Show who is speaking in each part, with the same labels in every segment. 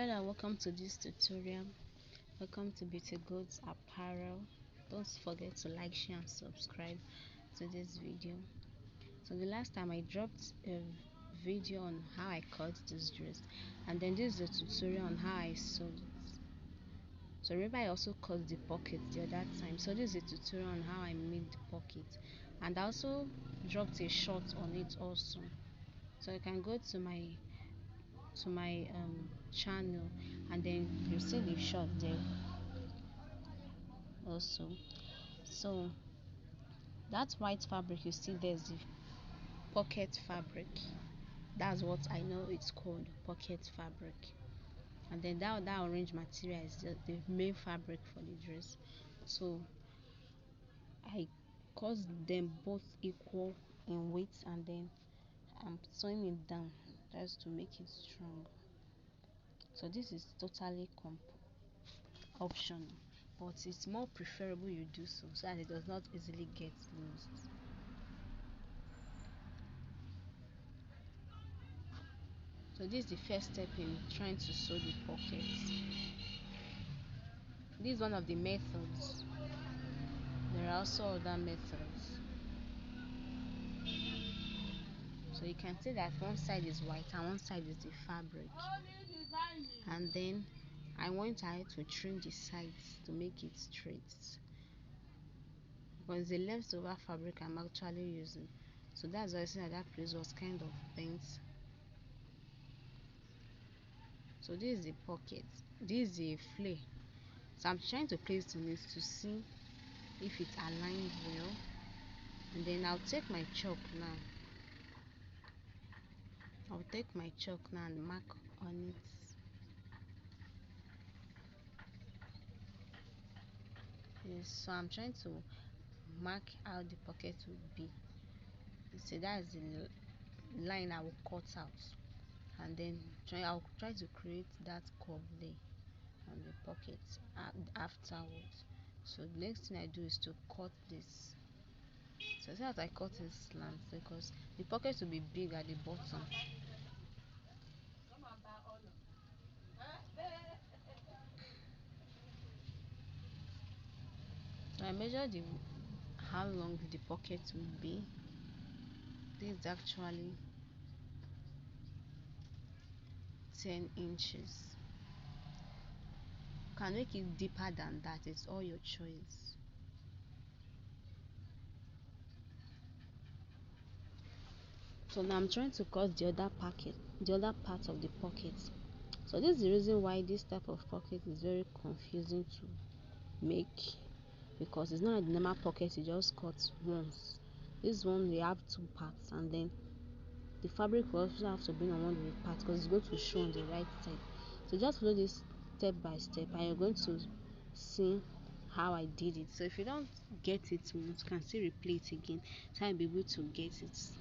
Speaker 1: Hello, welcome to this tutorial. Welcome to Beautygold's apparel. Don't forget to like, share and subscribe to this video. So the last time I dropped a video on how I cut this dress, and then this is a tutorial on how I sewed it. So remember, I also cut the pocket the other time, so this is a tutorial on how I made the pocket, and I also dropped a short on it also. So you can go to my channel, and then you see the shot there also. So that white fabric you see, there's the pocket fabric. That's what I know it's called, pocket fabric. And then that orange material is the main fabric for the dress. So I cut them both equal in weight, and then I'm sewing it down just to make it strong. So this is totally optional, but it's more preferable you do so that it does not easily get lost. So this is the first step in trying to sew the pockets. This is one of the methods. There are also other methods. So you can see that one side is white and one side is the fabric, and then I went ahead to trim the sides to make it straight, because the leftover fabric I'm actually using. So that's why I see that place was kind of bent. So this is the pocket, this is the flare. So I'm trying to place in it to see if it aligned well, and then I'll take my chalk now. I'll take my chalk now and mark on it. Yes, so I'm trying to mark how the pocket would be. So that's the line I will cut out, and then I'll try to create that curve there on the pocket afterwards. So the next thing I do is to cut this. So see that I cut it slant, because the pocket will be big at the bottom. So I measured how long the pocket will be. This is actually 10 inches. You can make it deeper than that, it's all your choice. So now I'm trying to cut the other part of the pocket. So this is the reason why this type of pocket is very confusing to make, because it's not like the normal pocket you just cut once. This one we have two parts, and then the fabric will also have to be on one of the parts, because it's going to show on the right side. So just follow this step by step, and you're going to see how I did it. So if you don't get it once, you can still replay it again, so I'll be able to get it.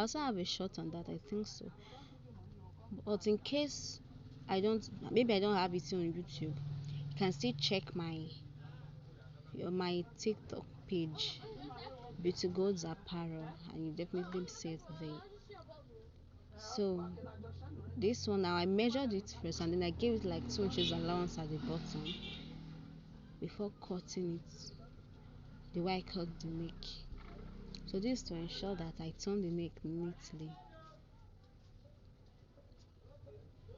Speaker 1: also have a short on that, I think so. But in case maybe I don't have it on YouTube, you can still check my TikTok page, Beautygold's apparel, and you definitely see it there. So this one, now I measured it first, and then I gave it like 2 inches allowance at the bottom before cutting it the way I cut the neck. So this is to ensure that I turn the neck neatly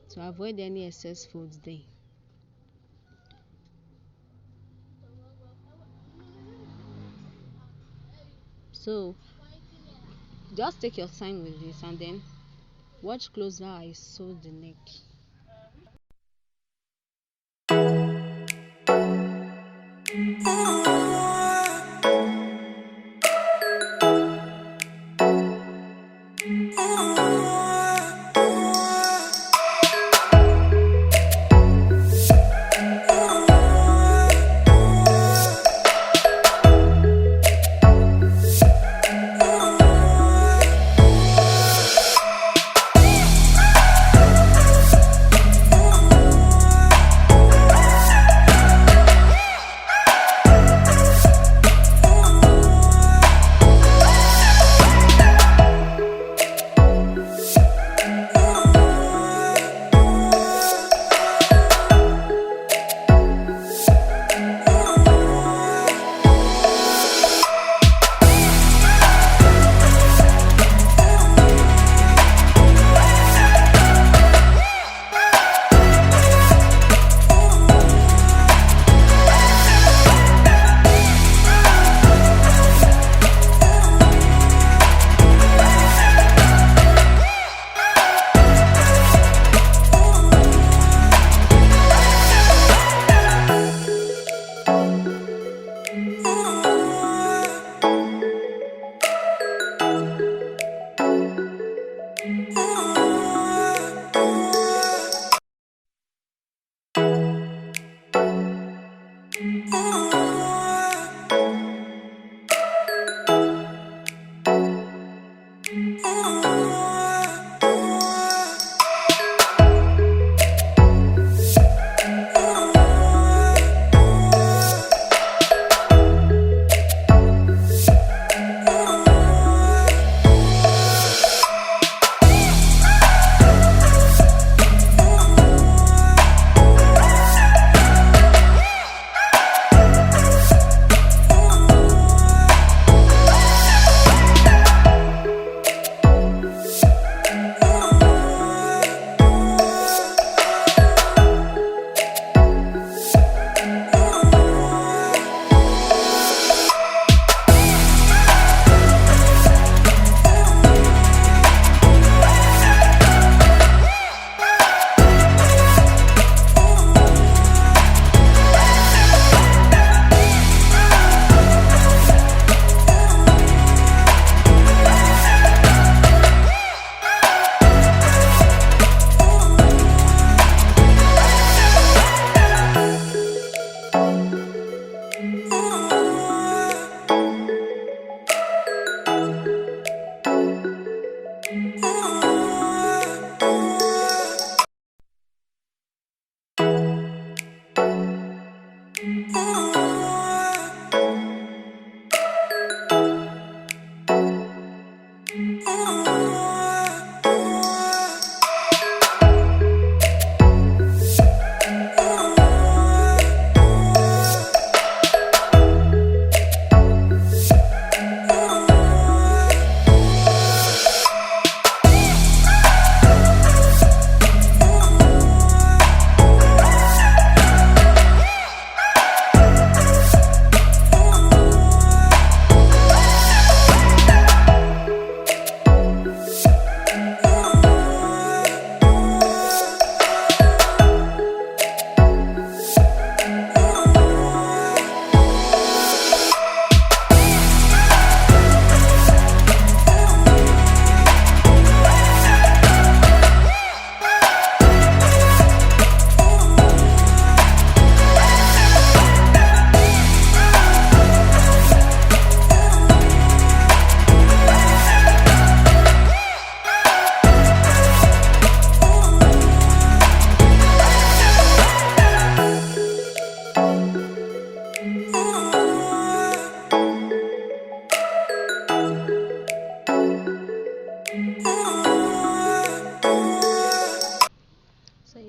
Speaker 1: to avoid any excess folds there. So just take your time with this and then watch closer how I sew the neck.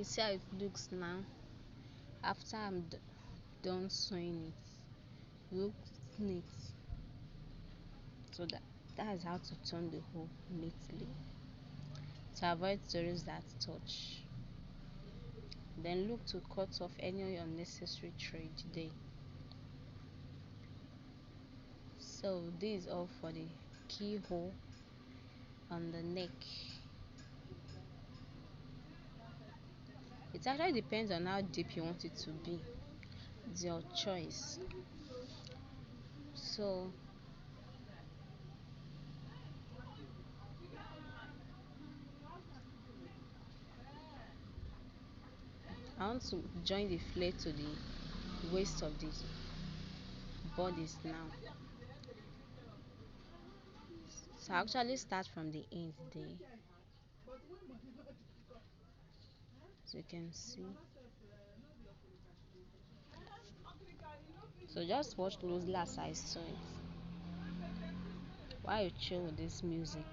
Speaker 1: see how it looks now after I'm done sewing it. Looks neat. So that is how to turn the hole neatly to avoid stories that touch. Then look to cut off any unnecessary thread there. So this is all for the keyhole on the neck. It actually depends on how deep you want it to be. It's your choice. So I want to join the flare to the waist of the bodice now. So I actually start from the end there, as you can see. So just watch closely as I sew it while you chill with this music.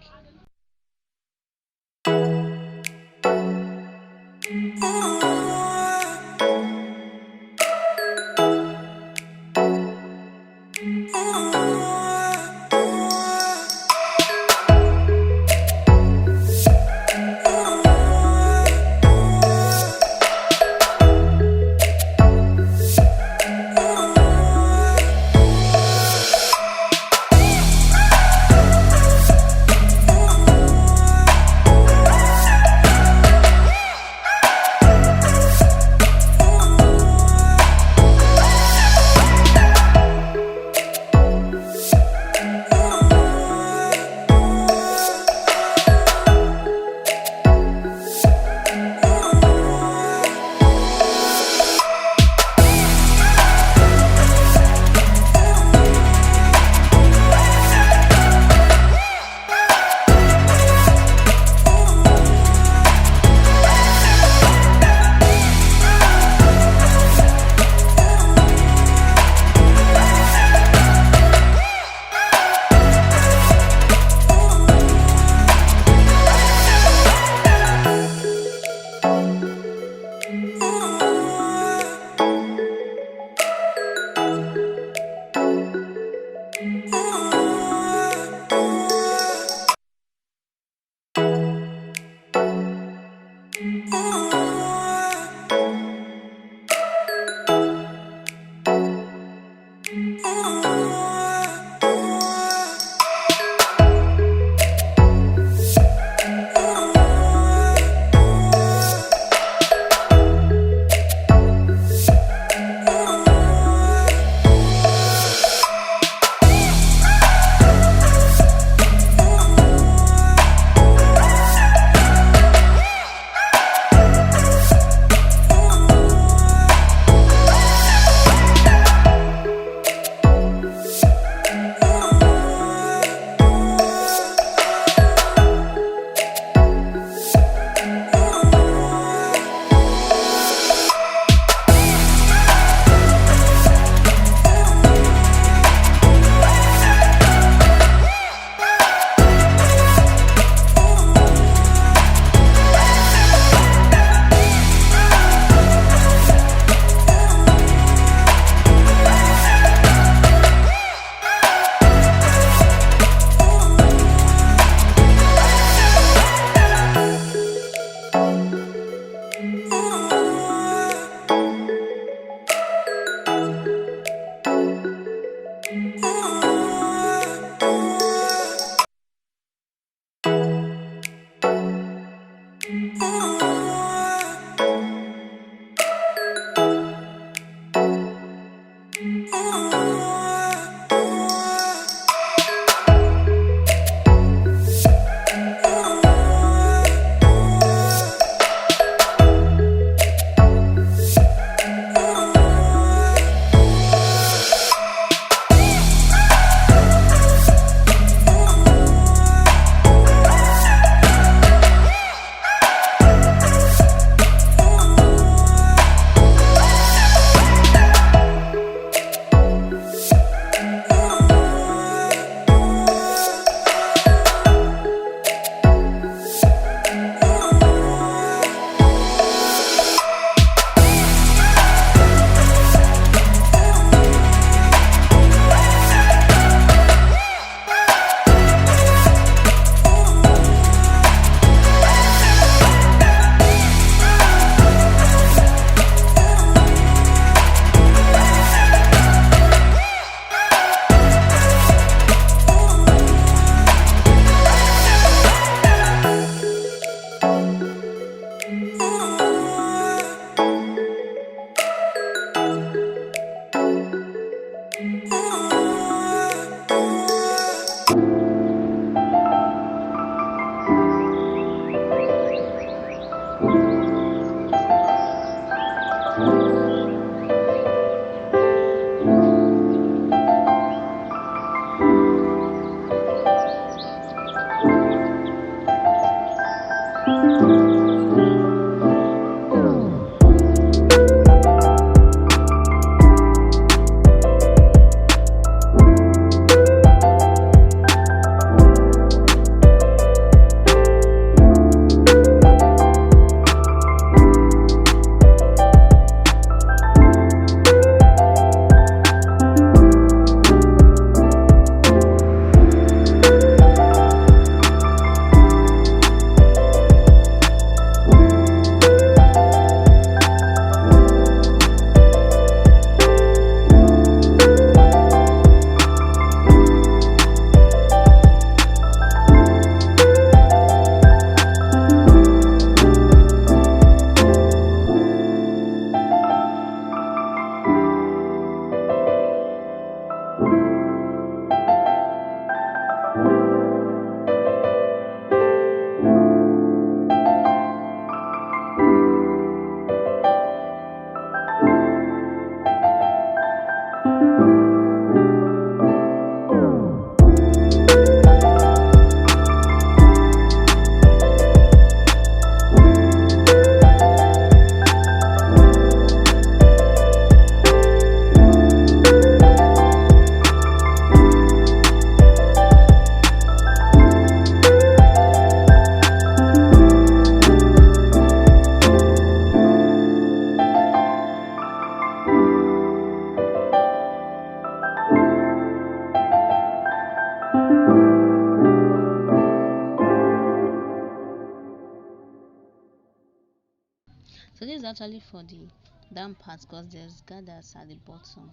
Speaker 1: So this is actually for the down part because there's gathers at the bottom.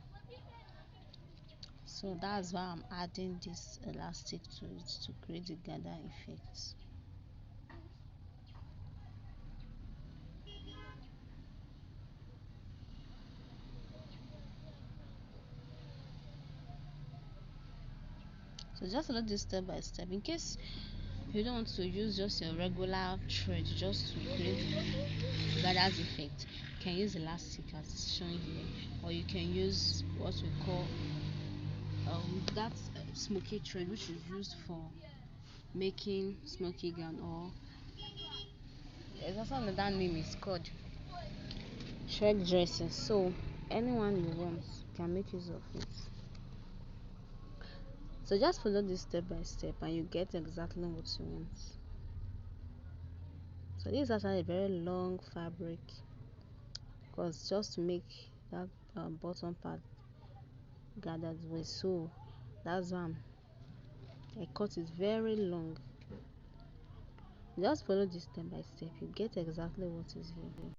Speaker 1: So that's why I'm adding this elastic to it to create the gather effect. So just follow this step by step. In case you don't want to use just your regular thread just to create gathers effect, you can use elastic as shown here, or you can use what we call that smoky thread, which is used for making smoky gown, or there's also another name is called thread dresses. So anyone you want can make use of it. So just follow this step by step and you get exactly what you want. So this is actually a very long fabric because just to make that bottom part gathered way, so that's why I cut it very long. Just follow this step by step, you get exactly what is here.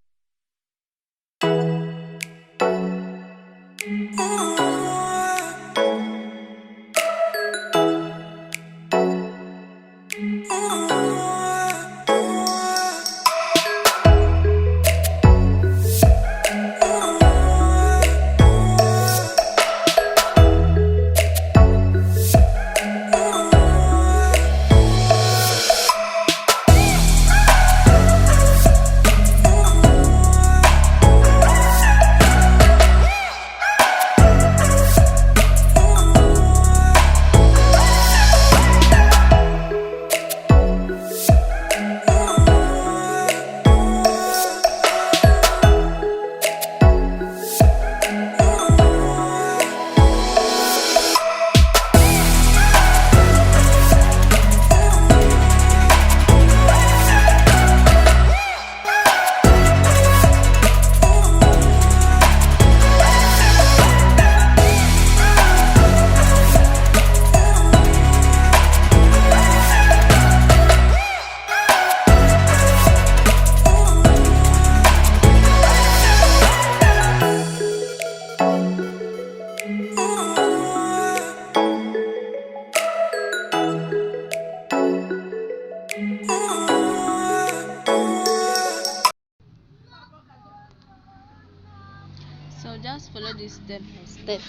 Speaker 1: So just follow this step by step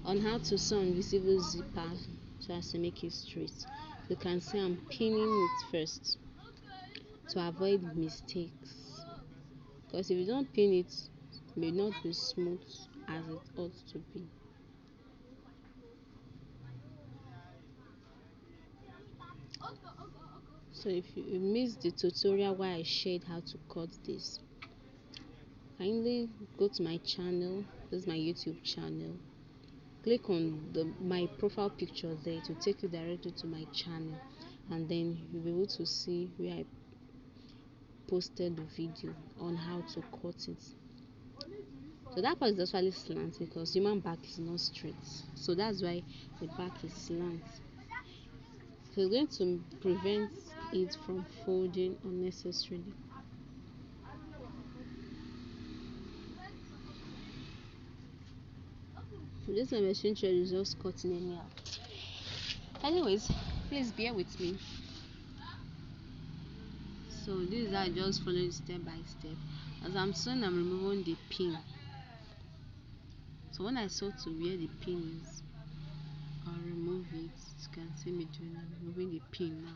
Speaker 1: on how to sew invisible zipper so as to make it straight. You can see I'm pinning it first to avoid mistakes, because if you don't pin it, it may not be smooth as it ought to be. So if you missed the tutorial where I shared how to cut this, kindly go to my channel. This is my YouTube channel. Click on my profile picture there to take you directly to my channel, and then you'll be able to see where I posted the video on how to cut it. So that part is actually slant because human back is not straight, so that's why the back is slant. So it's going to prevent it from folding unnecessarily. So this my machine thread is just cutting anyhow. Anyways, please bear with me. So this is how I just follow it step by step. As I'm sewing, I'm removing the pin. So when I sew to where the pin is, I'll remove it. You can see me doing. I'm removing the pin now.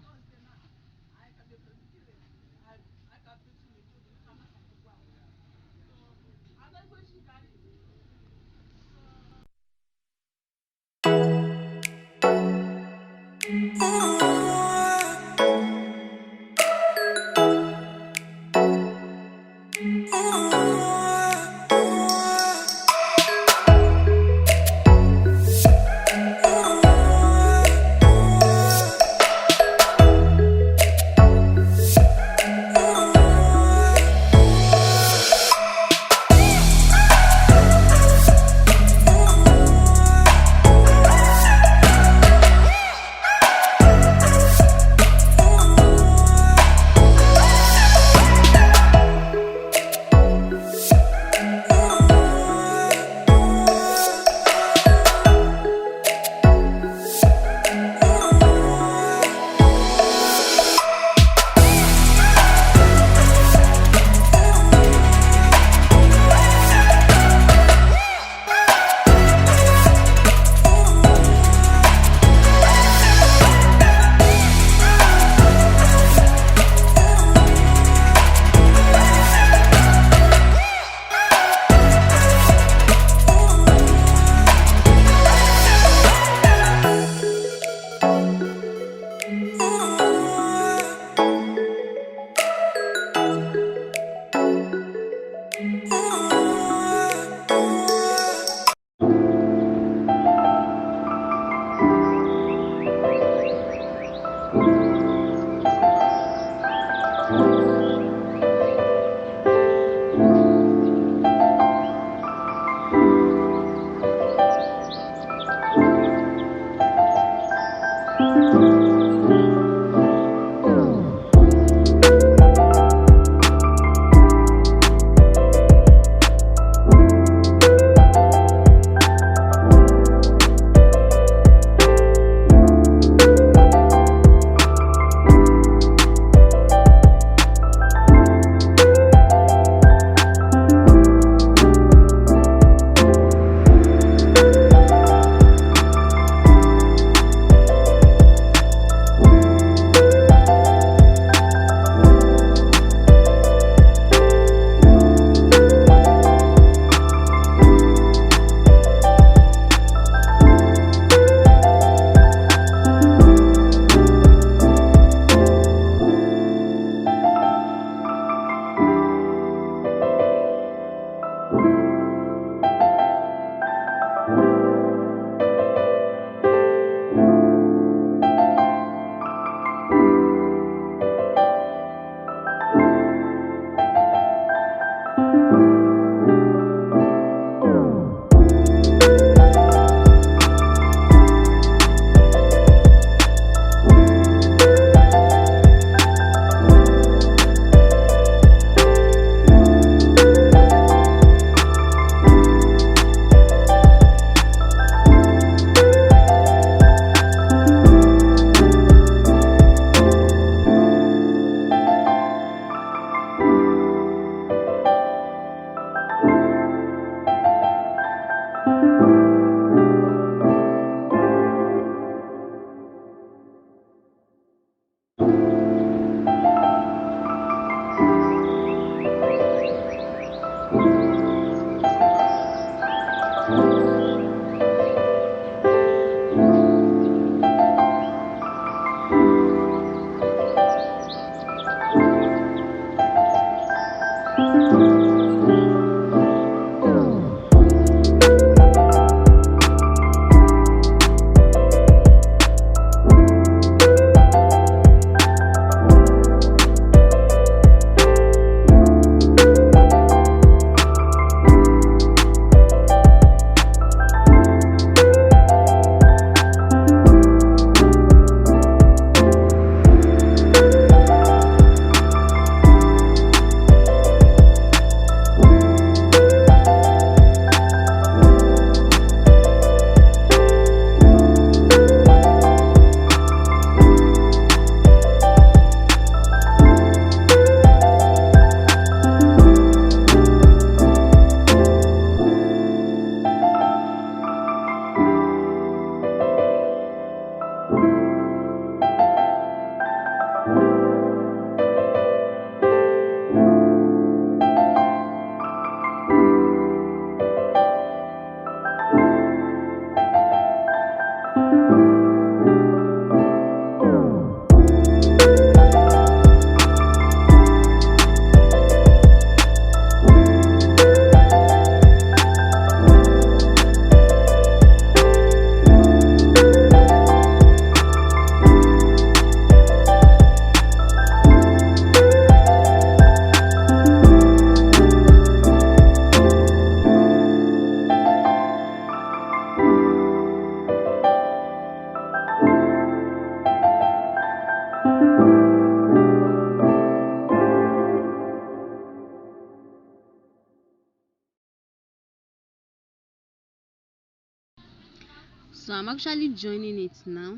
Speaker 1: So I'm actually joining it now,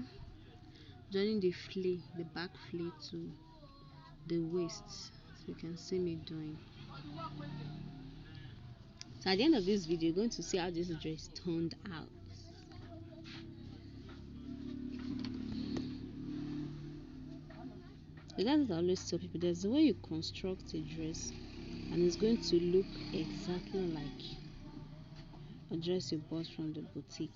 Speaker 1: joining the flay, the back flay to the waist, so you can see me doing. So at the end of this video, you're going to see how this dress turned out. So that's what I always tell people, there's the way you construct a dress and it's going to look exactly like a dress you bought from the boutique.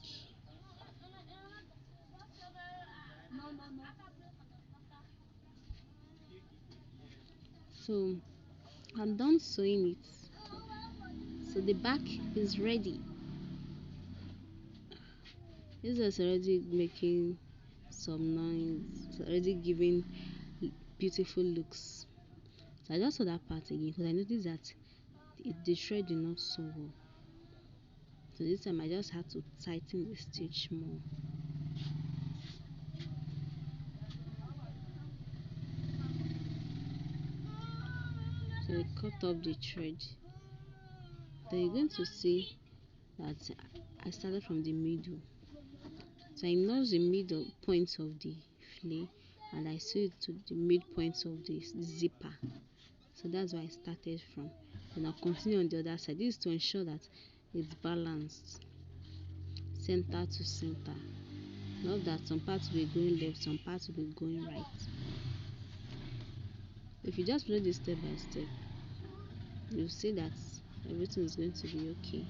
Speaker 1: So I'm done sewing it, so the back is ready. This is already making some noise, it's already giving beautiful looks. So I just saw that part again because I noticed that the thread did not sew well. So this time I just had to tighten the stitch more. So I cut off the thread. Then you're going to see that I started from the middle. So I notched the middle point of the flay and I sewed it to the midpoint of the zipper. So that's where I started from. Then I'll continue on the other side. This is to ensure that it's balanced, center to center. Not that some parts will be going left, some parts will be going right. If you just follow this step by step, you'll see that everything is going to be okay.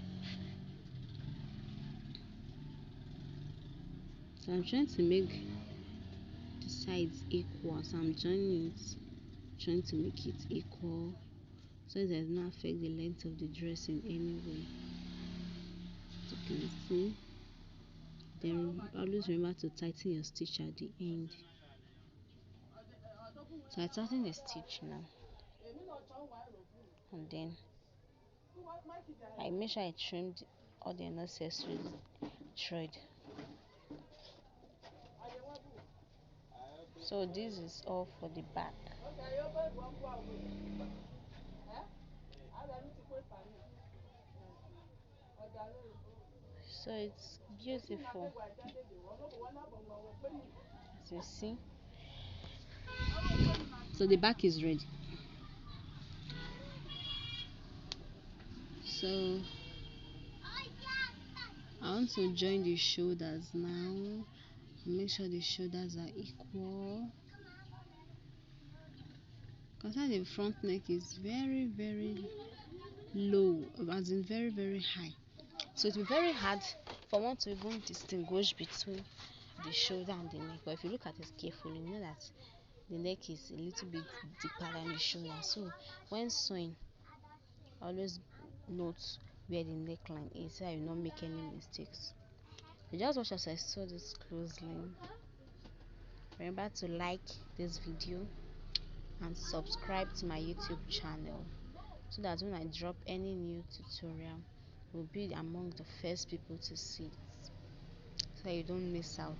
Speaker 1: So I'm trying to make the sides equal. So I'm joining it, trying to make it equal so it does not affect the length of the dress in any way. As you can see. Then always remember to tighten your stitch at the end. So I tighten the stitch now, and then I make sure I trimmed all the unnecessary thread. So this is all for the back. So it's beautiful, as you see. So the back is ready. So I want to join the shoulders now. Make sure the shoulders are equal. Consider the front neck is very low, as in very high. So it will be very hard for one to even distinguish between the shoulder and the neck. But if you look at it carefully, you know that the neck is a little bit deeper than the shoulder. So when sewing, always note where the neckline is so you will not make any mistakes. So just watch as I sew this closely. Remember to like this video and subscribe to my YouTube channel so that when I drop any new tutorial, you'll be among the first people to see it, so you don't miss out.